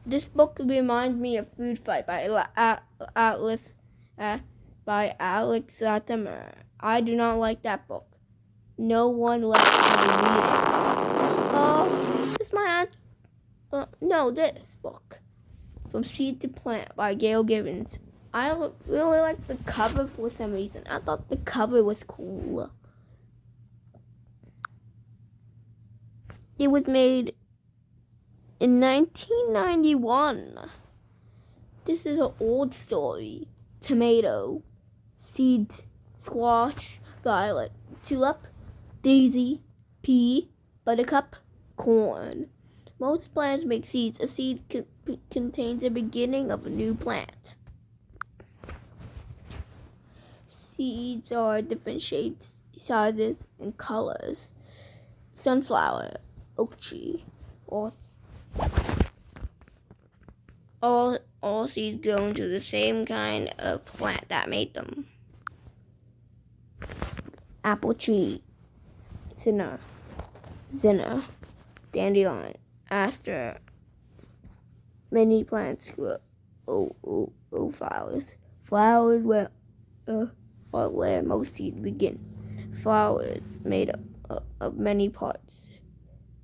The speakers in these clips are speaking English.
This book reminds me of Food Fight by Alex Latimer. I do not like that book. No one lets me read it. This book. From Seed to Plant by Gail Gibbons. I really like the cover for some reason. I thought the cover was cool. It was made in 1991. This is an old story. Tomato, seeds, squash, violet, tulip, daisy, pea, buttercup, corn. Most plants make seeds. A seed contains the beginning of a new plant. Seeds are different shapes, sizes, and colors. Sunflower, oak tree, all seeds go into the same kind of plant that made them. Apple tree, zinnia, dandelion, aster. Many plants grow flowers. Flowers are where most seeds begin. Flowers made up of many parts.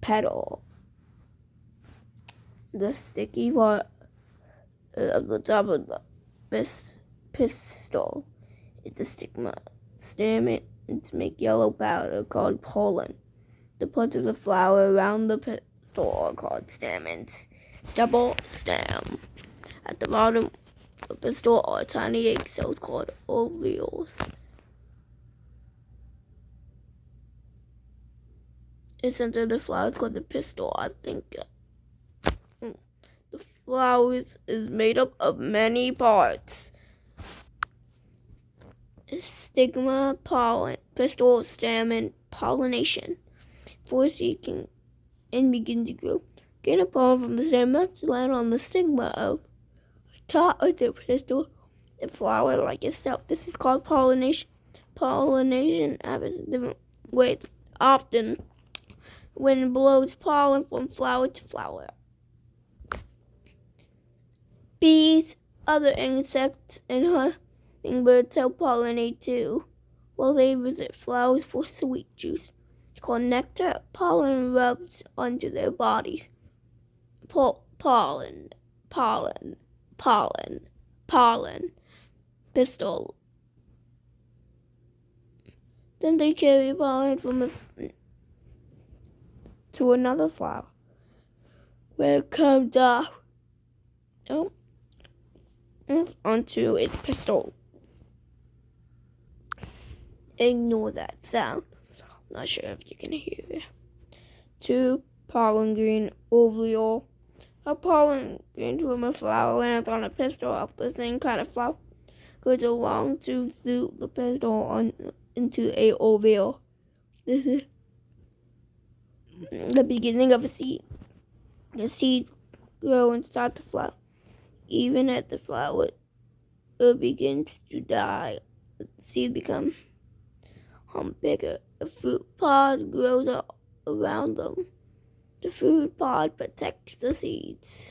Petal. The sticky part of the top of the pistil is the stigma. Stamens make yellow powder called pollen. The parts of the flower around the pistil are called stamens. Stubble, stem. At the bottom of the pistil are tiny egg cells called ovules. The center of the flower is called the pistil. I think the flowers is made up of many parts. Stigma, pollen, pistil, stamen, pollination. Before a seed can begin to grow, gain a pollen from the stem to land on the stigma of the top of the pistil, the flower like itself. This is called pollination. Pollination happens in different ways. Often, wind blows pollen from flower to flower. Bees, other insects, and hummingbirds help pollinate too, while they visit flowers for sweet juice. It's called nectar. Pollen rubs onto their bodies. Pollen, pistil. Then they carry pollen from to another flower, where it comes off onto its pistil. Ignore that sound. I'm not sure if you can hear it. 2. Pollen grain ovule. A pollen grain from a flower lands on a pistil of the same kind of flower, goes along through the pistil into a ovule. This is the beginning of a seed. The seeds grow inside the flower. Even as the flower begins to die, the seeds become bigger. A fruit pod grows around them. The fruit pod protects the seeds.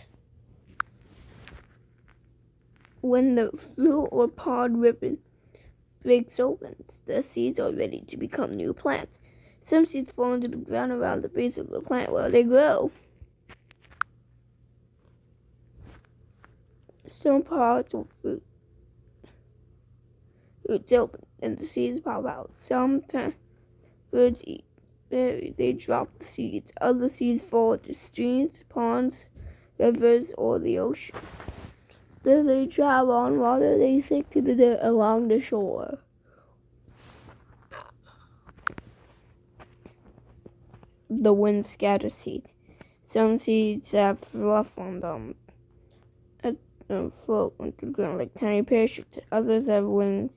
When the fruit or pod ribbon breaks open, the seeds are ready to become new plants. Some seeds fall into the ground around the base of the plant where they grow. Some pods or fruits open and the seeds pop out. Sometimes birds eat berries. They drop the seeds. Other seeds fall into streams, ponds, rivers, or the ocean. Then they travel on water. They sink to the dirt along the shore. The wind scatters seeds. Some seeds have fluff on them and float onto the ground like tiny parachutes. Others have wings,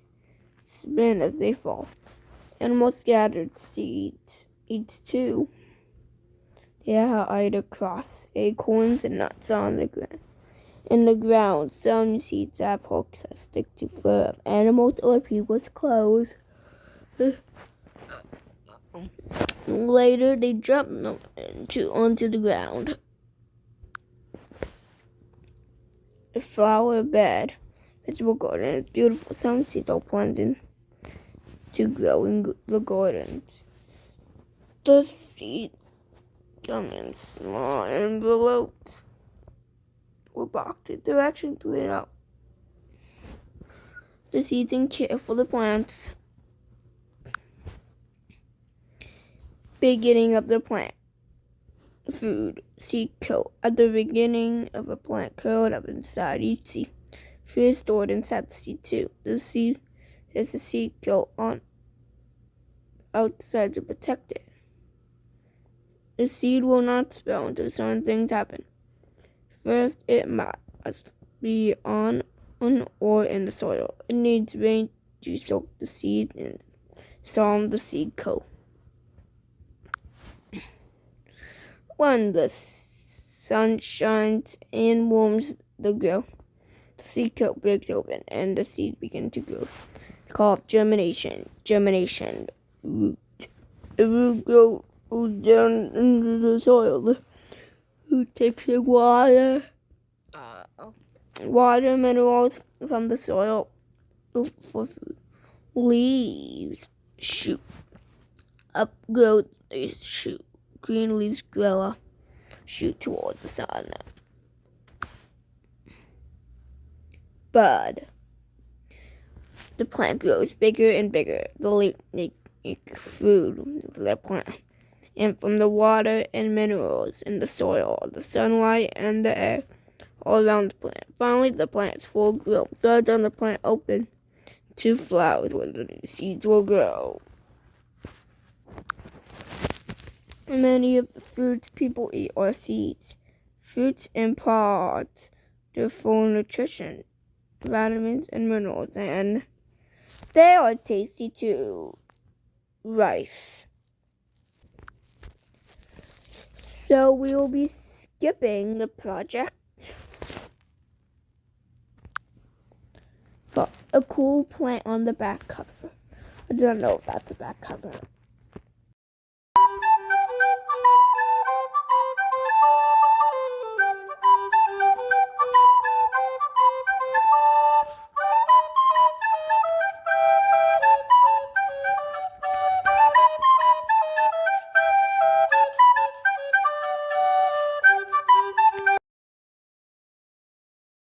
spin as they fall. Animals scattered seeds eat too. They hide across acorns and nuts on the ground. In the ground, some seeds have hooks that stick to fur of animals or people's clothes. Later, they drop them onto the ground. a flower bed, vegetable garden. It's beautiful. Some seeds are planted to grow in the gardens. The seeds come in small envelopes or boxes. They're actually cleared out. The seeds and care for the plants. Beginning of the plant. Food. Seed coat. At the beginning of a plant, curled up inside each seed. Food is stored inside the seed too. The seed has a seed coat on outside to protect it. The seed will not sprout until certain things happen. First, it must be on or in the soil. It needs rain to soak the seed and form the seed coat. When the sun shines and warms the ground, the seed coat breaks open and the seeds begin to grow. It's called germination. Germination. Root. The root grows down into the soil. The root takes in water minerals from the soil for food. Leaves shoot up, grow a shoot. Green leaves grow up, shoot toward the sun. Bud. The plant grows bigger and bigger. The leaves make food for the plant, and from the water and minerals in the soil, the sunlight and the air all around the plant. Finally, the plant is full grown. Buds on the plant open to flowers where the new seeds will grow. Many of the fruits people eat are seeds. Fruits impart their full nutrition, vitamins and minerals, and they are tasty too. Rice. So we will be skipping the project for a cool plant on the back cover. I don't know if that's a back cover.